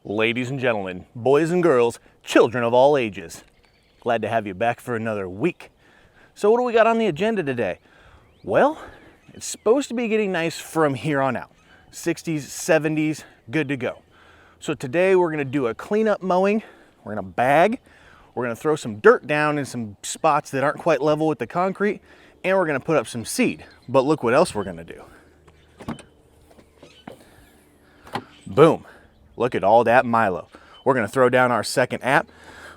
Ladies and gentlemen, boys and girls, children of all ages, glad to have you back for another week. So what do we got on the agenda today? Well, it's supposed to be getting nice from here on out. 60s, 70s, good to go. So today we're gonna do a cleanup mowing. We're gonna bag, we're gonna throw some dirt down in some spots that aren't quite level with the concrete, and we're gonna put up some seed. But look what else we're gonna do. Boom. Look at all that Milo. We're gonna throw down our second app.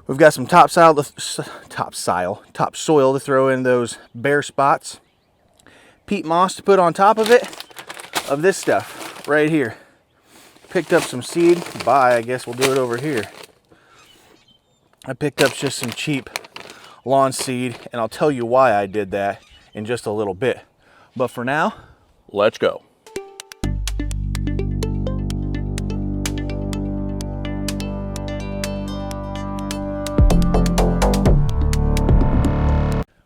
We've got some topsoil to throw in those bare spots. Peat moss to put on top of it, of this stuff right here. Picked up some seed. I guess we'll do it over here. I picked up just some cheap lawn seed, and I'll tell you why I did that in just a little bit. But for now, let's go.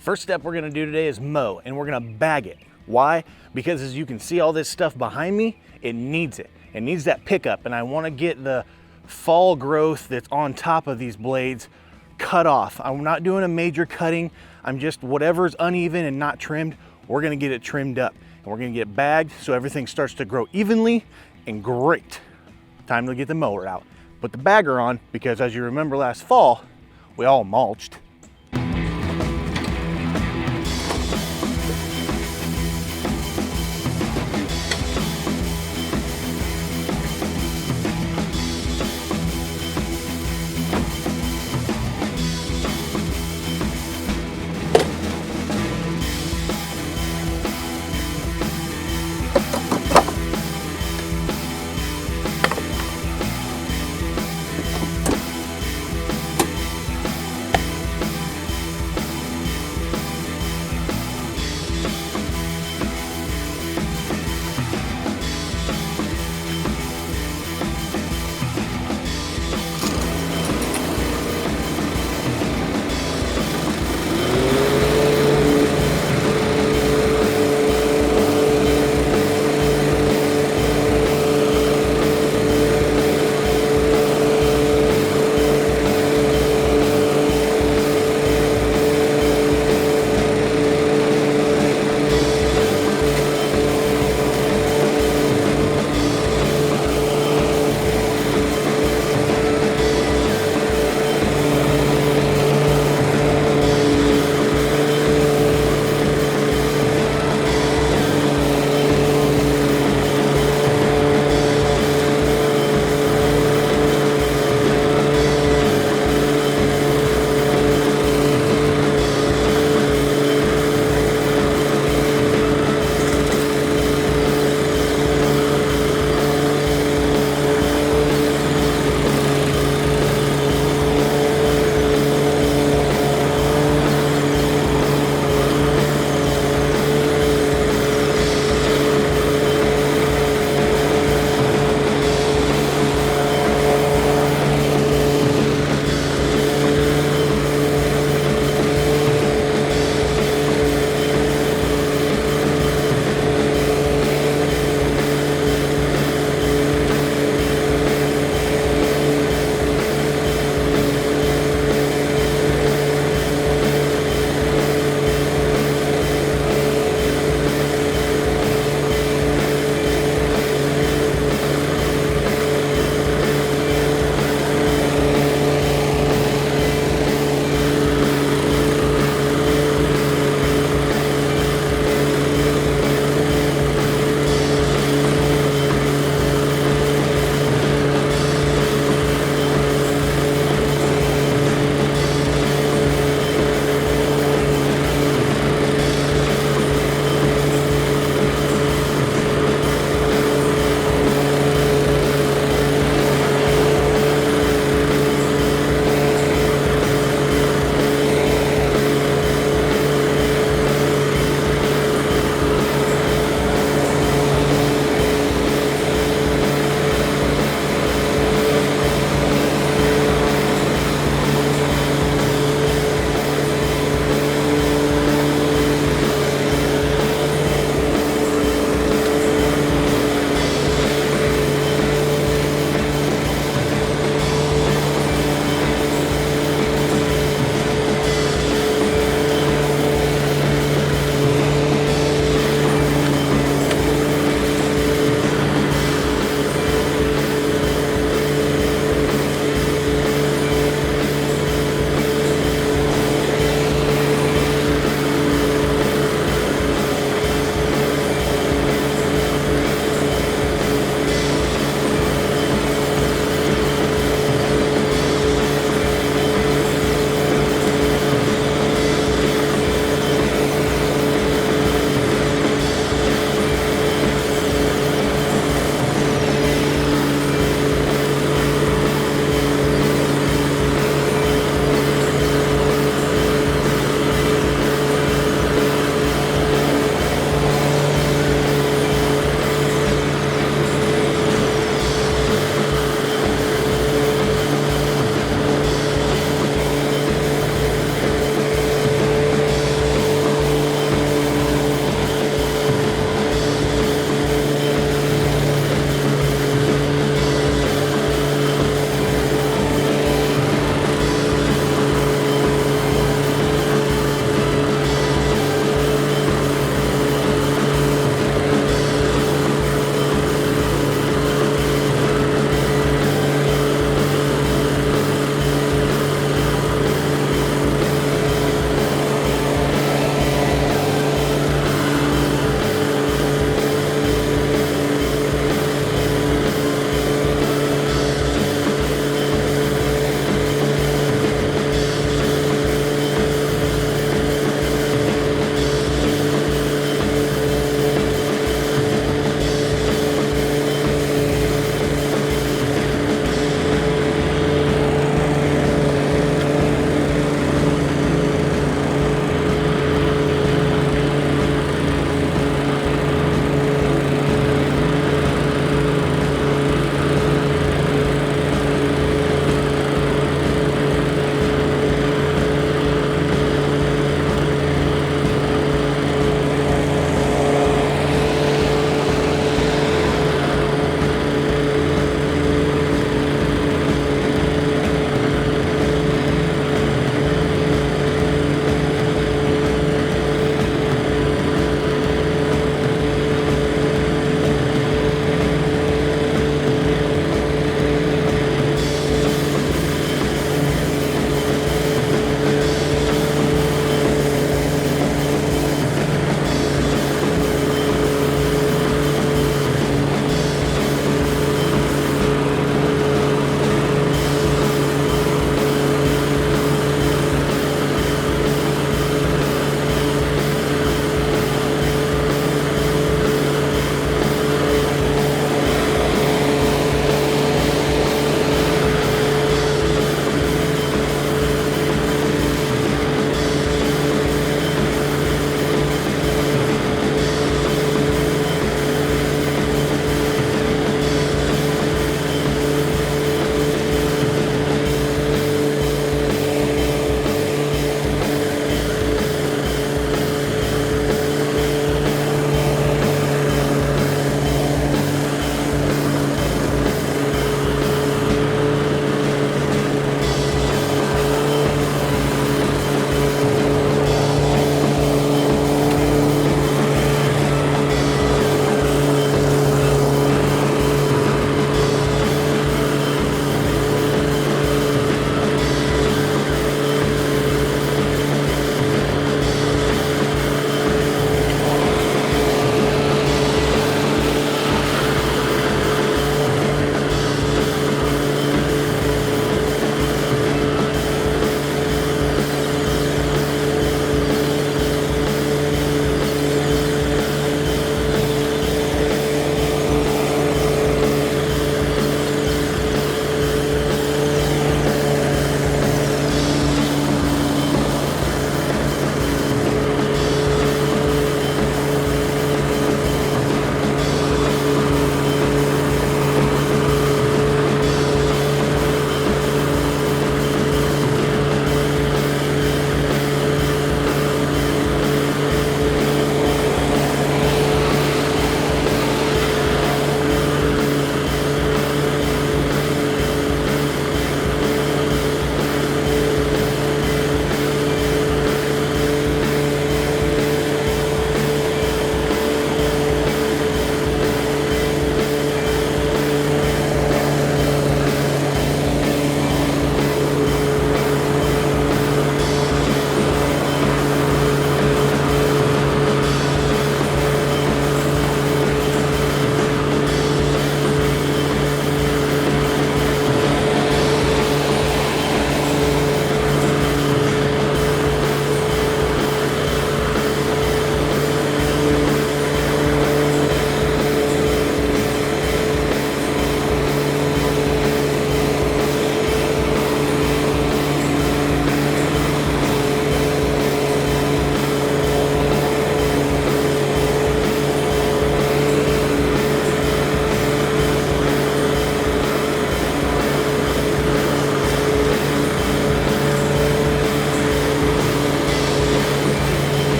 First step we're gonna do today is mow, and we're gonna bag it. Why? Because as you can see all this stuff behind me, it needs it. It needs that pickup, and I wanna get the fall growth that's on top of these blades cut off. I'm not doing a major cutting. I'm just, whatever's uneven and not trimmed, we're gonna get it trimmed up. And we're gonna get it bagged so everything starts to grow evenly and great. Time to get the mower out. Put the bagger on, because as you remember last fall, we all mulched.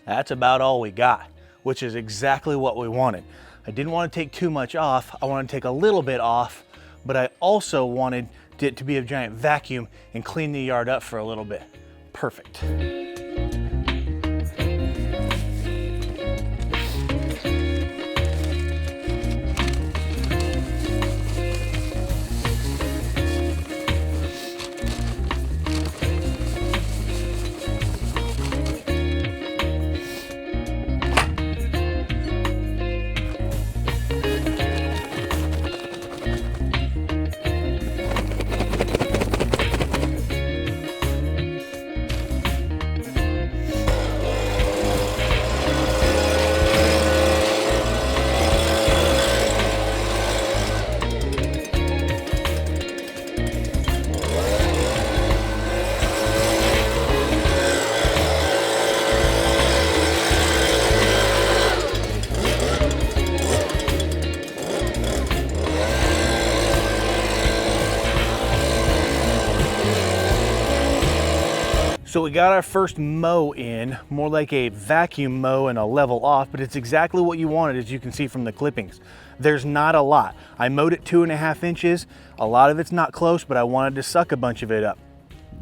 That's about all we got, which is exactly what we wanted. I didn't want to take too much off. I wanted to take a little bit off, but I also wanted it to be a giant vacuum and clean the yard up for a little bit. Perfect. So we got our first mow in, more like a vacuum mow and a level off, but it's exactly what you wanted, as you can see from the clippings. There's not a lot. I mowed it 2.5 inches. A lot of it's not close, but I wanted to suck a bunch of it up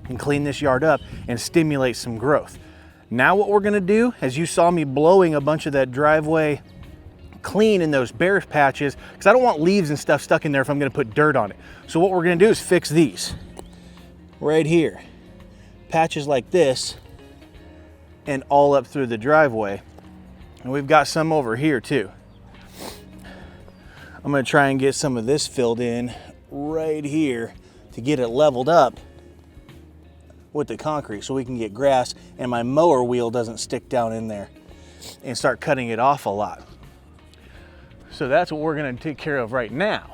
and clean this yard up and stimulate some growth. Now what we're gonna do, as you saw me blowing a bunch of that driveway clean in those bare patches, because I don't want leaves and stuff stuck in there if I'm gonna put dirt on it. So what we're gonna do is fix these right here. Patches like this and all up through the driveway. And we've got some over here too. I'm gonna try and get some of this filled in right here to get it leveled up with the concrete so we can get grass and my mower wheel doesn't stick down in there and start cutting it off a lot. So that's what we're gonna take care of right now.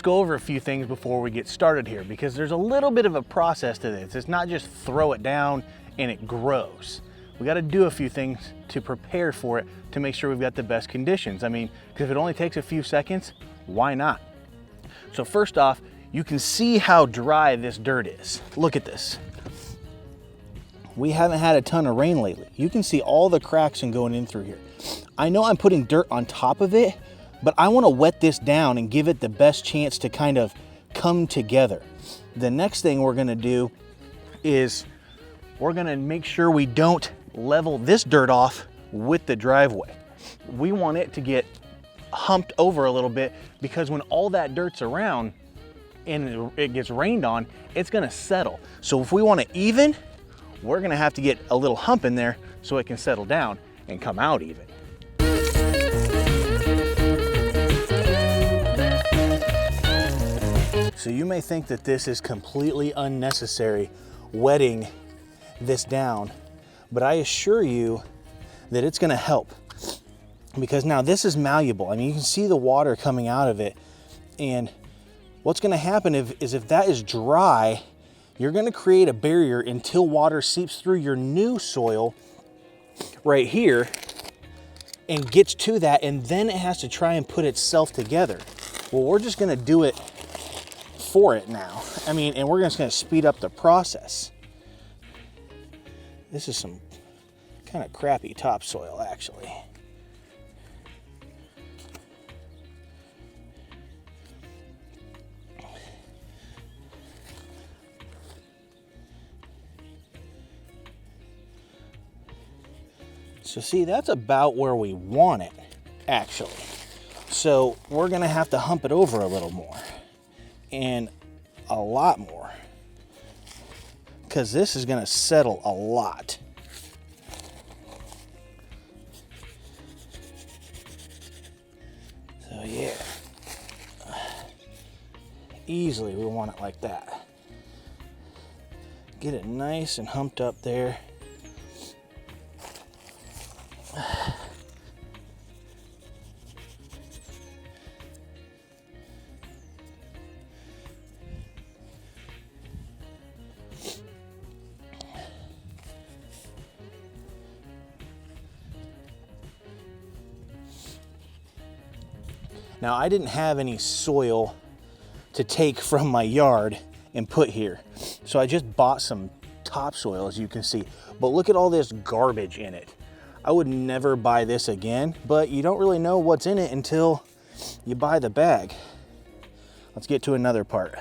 Go over a few things before we get started here, because there's a little bit of a process to this. It's not just throw it down and it grows. We got to do a few things to prepare for it to make sure we've got the best conditions. I mean, because if it only takes a few seconds, why not? So first off, you can see how dry this dirt is. Look at this. We haven't had a ton of rain lately. You can see all the cracks and going in through here. I know I'm putting dirt on top of it, but I want to wet this down and give it the best chance to kind of come together. The next thing we're going to do is we're going to make sure we don't level this dirt off with the driveway. We want it to get humped over a little bit, because when all that dirt's around and it gets rained on, it's going to settle. So if we want it even, we're going to have to get a little hump in there so it can settle down and come out even. So you may think that this is completely unnecessary, wetting this down, but I assure you that it's gonna help, because now this is malleable. I mean, you can see the water coming out of it, and what's gonna happen is if that is dry, you're gonna create a barrier until water seeps through your new soil right here and gets to that, and then it has to try and put itself together. Well, we're just gonna do it for it now. I mean, and we're just gonna speed up the process. This is some kind of crappy topsoil, actually. So see, that's about where we want it, actually. So we're gonna have to hump it over a little more, and a lot more, because this is gonna settle a lot. So yeah, easily we want it like that. Get it nice and humped up there. Now, I didn't have any soil to take from my yard and put here, so I just bought some topsoil, as you can see. But look at all this garbage in it. I would never buy this again, but you don't really know what's in it until you buy the bag. Let's get to another part.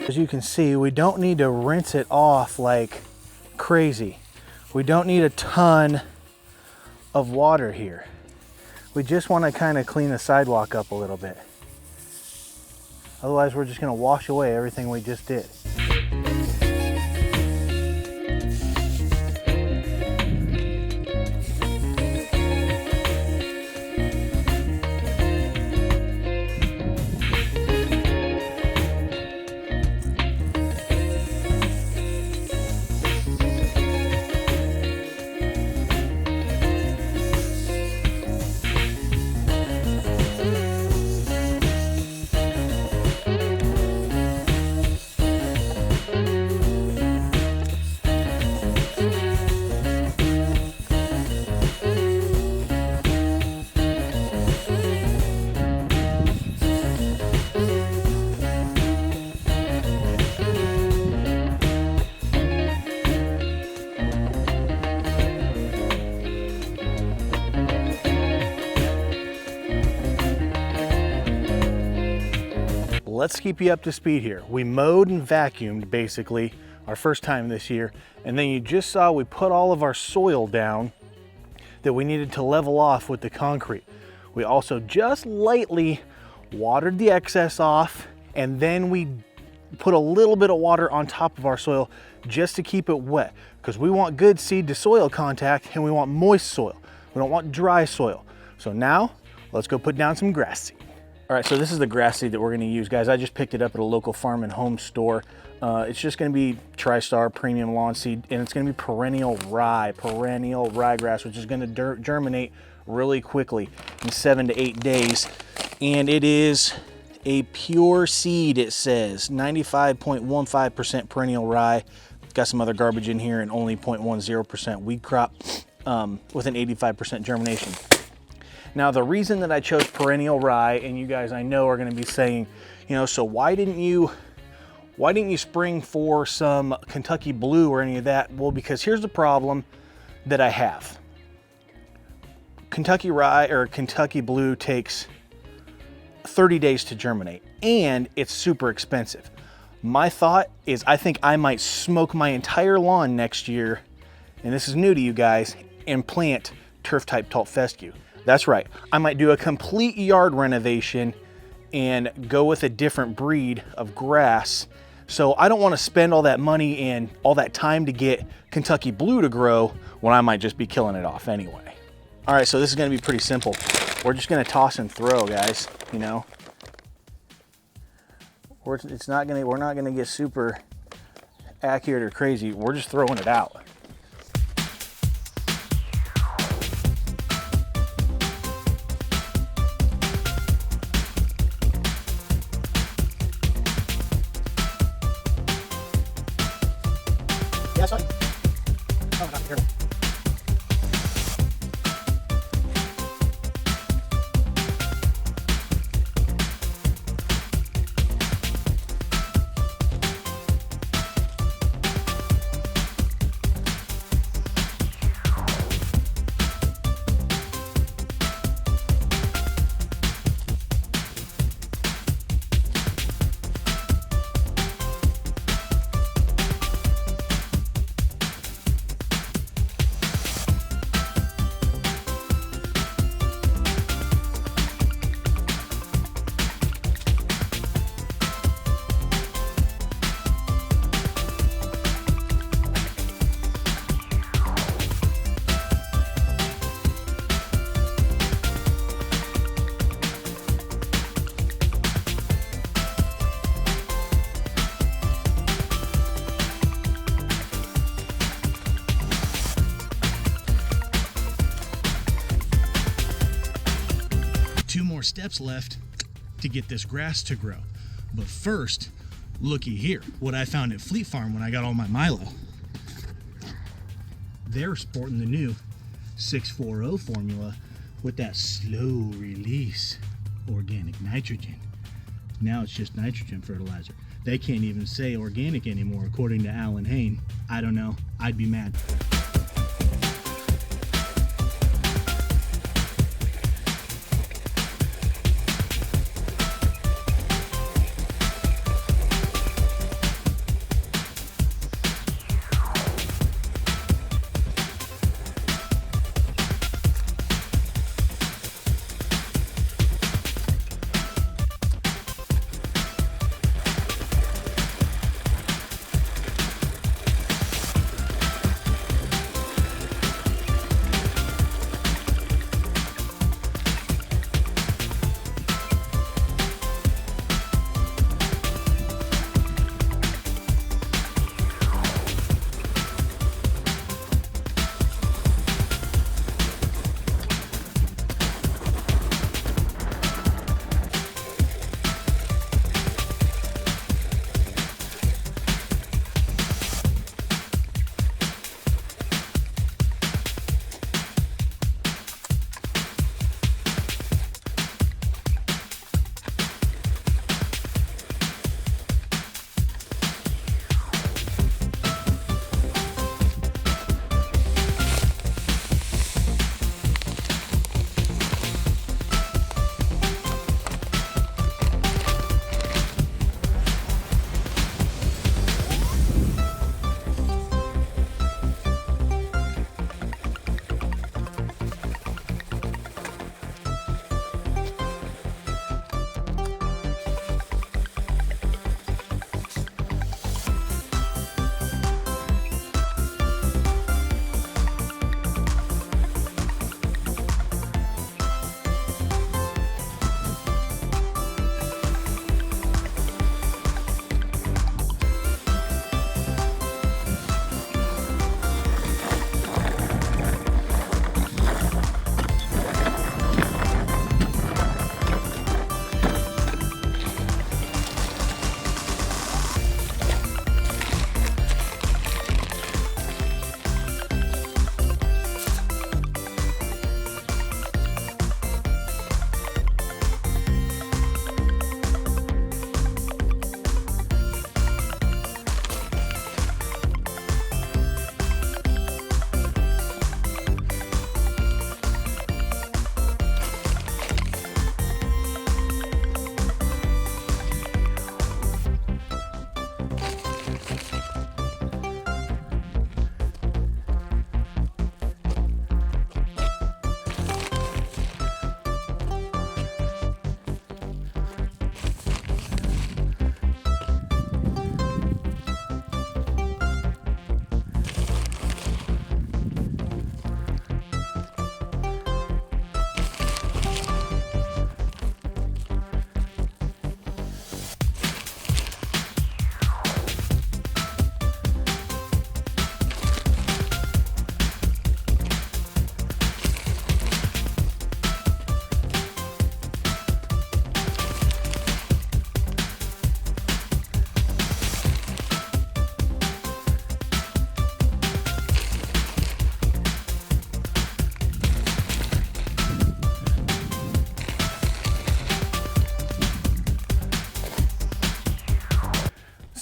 As you can see, we don't need to rinse it off like crazy. We don't need a ton of water here. We just want to kind of clean the sidewalk up a little bit. Otherwise, we're just going to wash away everything we just did. Let's keep you up to speed here. We mowed and vacuumed basically our first time this year, and then you just saw we put all of our soil down that we needed to level off with the concrete. We also just lightly watered the excess off, and then we put a little bit of water on top of our soil just to keep it wet, because we want good seed to soil contact and we want moist soil. We don't want dry soil. So now let's go put down some grass seed. All right, so this is the grass seed that we're gonna use, guys. I just picked it up at a local farm and home store. It's just gonna be TriStar Premium Lawn Seed, and it's gonna be perennial rye grass, which is gonna germinate really quickly in 7 to 8 days. And it is a pure seed, it says. 95.15% perennial rye. Got some other garbage in here and only 0.10% weed crop with an 85% germination. Now, the reason that I chose perennial rye, and you guys I know are gonna be saying, you know, so why didn't you spring for some Kentucky Blue or any of that? Well, because here's the problem that I have. Kentucky rye or Kentucky Blue takes 30 days to germinate, and it's super expensive. My thought is I think I might smoke my entire lawn next year, and this is new to you guys, and plant turf type tall fescue. That's right, I might do a complete yard renovation and go with a different breed of grass. So I don't want to spend all that money and all that time to get Kentucky Blue to grow when I might just be killing it off anyway. All right, so this is gonna be pretty simple. We're just gonna toss and throw, guys, you know. We're not gonna get super accurate or crazy. We're just throwing it out. Yeah, sorry. Oh, not here. Two more steps left to get this grass to grow. But first, looky here, what I found at Fleet Farm when I got all my Milo. They're sporting the new 640 formula with that slow release organic nitrogen. Now it's just nitrogen fertilizer. They can't even say organic anymore, according to Alan Hain. I don't know, I'd be mad.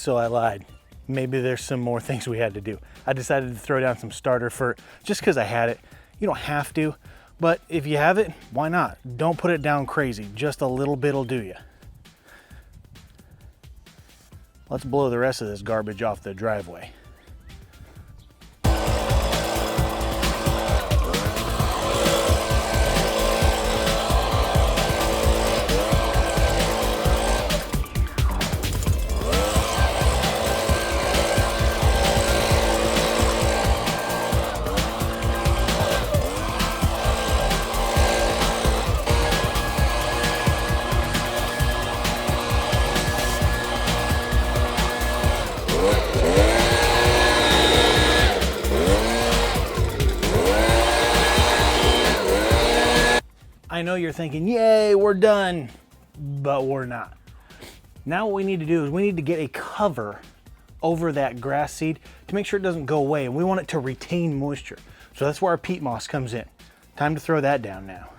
so I lied. Maybe there's some more things we had to do. I decided to throw down some starter fert just because I had it. You don't have to, but if you have it, why not? Don't put it down crazy. Just a little bit'll do you. Let's blow the rest of this garbage off the driveway. I know you're thinking, yay, we're done, but we're not. Now what we need to do is we need to get a cover over that grass seed to make sure it doesn't go away, and we want it to retain moisture. So that's where our peat moss comes in. Time to throw that down now.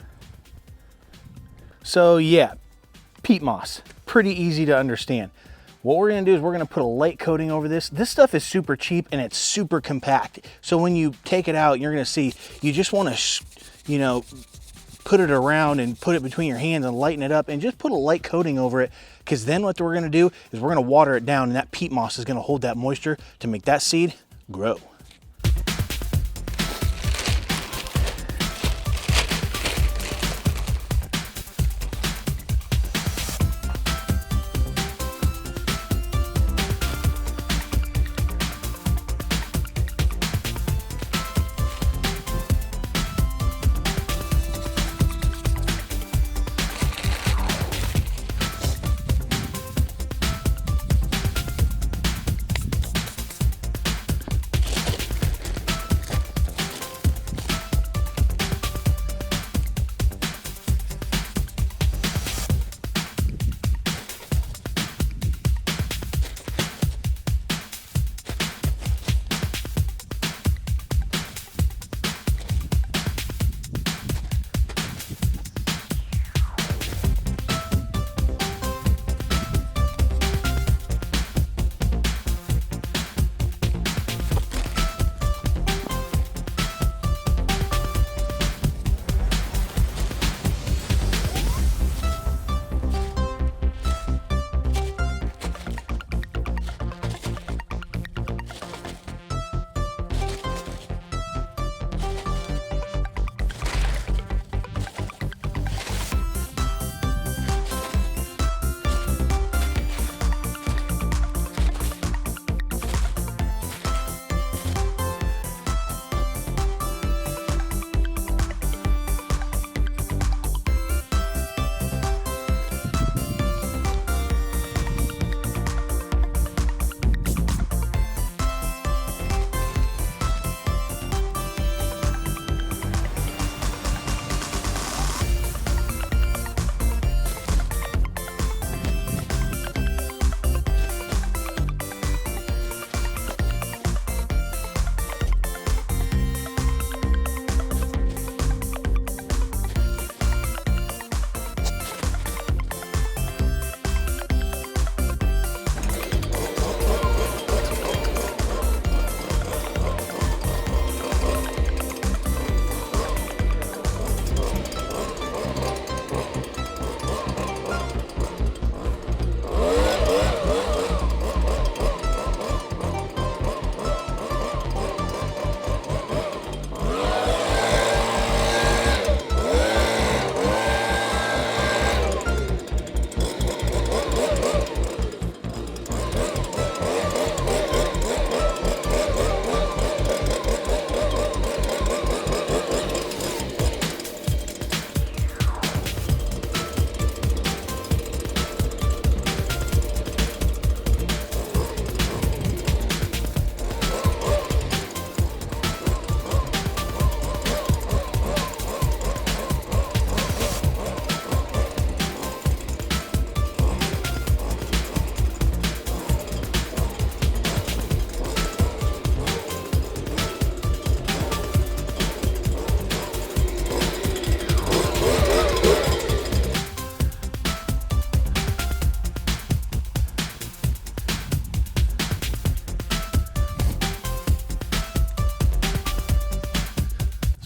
So yeah, peat moss, pretty easy to understand. What we're gonna do is we're gonna put a light coating over this. This stuff is super cheap and it's super compact. So when you take it out, you're gonna see, you just wanna, you know, put it around and put it between your hands and lighten it up and just put a light coating over it, because then what we're gonna do is we're gonna water it down, and that peat moss is gonna hold that moisture to make that seed grow.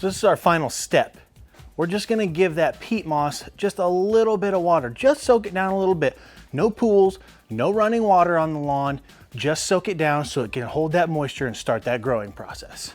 So this is our final step. We're just gonna give that peat moss just a little bit of water. Just soak it down a little bit. No pools, no running water on the lawn. Just soak it down so it can hold that moisture and start that growing process.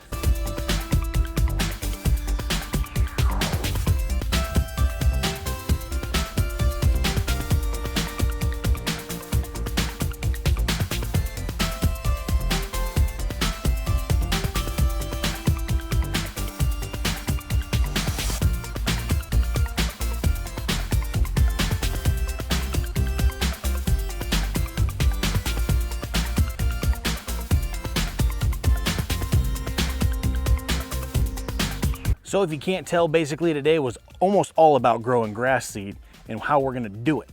So if you can't tell, basically today was almost all about growing grass seed and how we're gonna do it.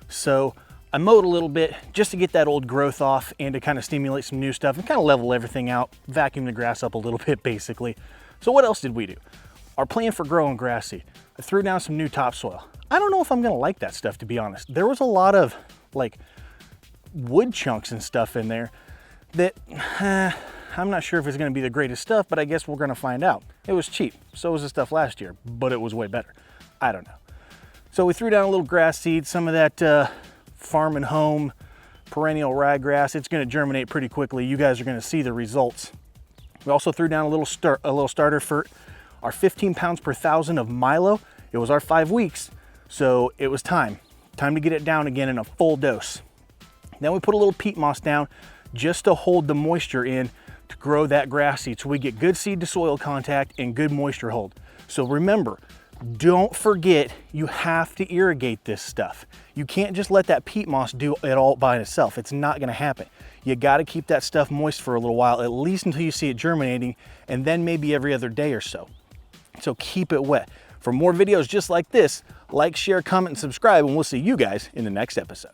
So I mowed a little bit just to get that old growth off and to kind of stimulate some new stuff and kind of level everything out, vacuum the grass up a little bit basically. So what else did we do? Our plan for growing grass seed. I threw down some new topsoil. I don't know if I'm gonna like that stuff, to be honest. There was a lot of like wood chunks and stuff in there that I'm not sure if it's gonna be the greatest stuff, but I guess we're gonna find out. It was cheap, so was the stuff last year, but it was way better. I don't know. So we threw down a little grass seed, some of that farm and home perennial ryegrass. It's gonna germinate pretty quickly. You guys are gonna see the results. We also threw down a little starter fert, our 15 pounds per thousand of Milo. It was our 5 weeks, so it was time to get it down again in a full dose. Then we put a little peat moss down just to hold the moisture in to grow that grass seed so we get good seed to soil contact and good moisture hold. So remember, don't forget, you have to irrigate this stuff. You can't just let that peat moss do it all by itself. It's not gonna happen. You gotta keep that stuff moist for a little while, at least until you see it germinating, and then maybe every other day or so. So keep it wet. For more videos just like this, like, share, comment, and subscribe, and we'll see you guys in the next episode.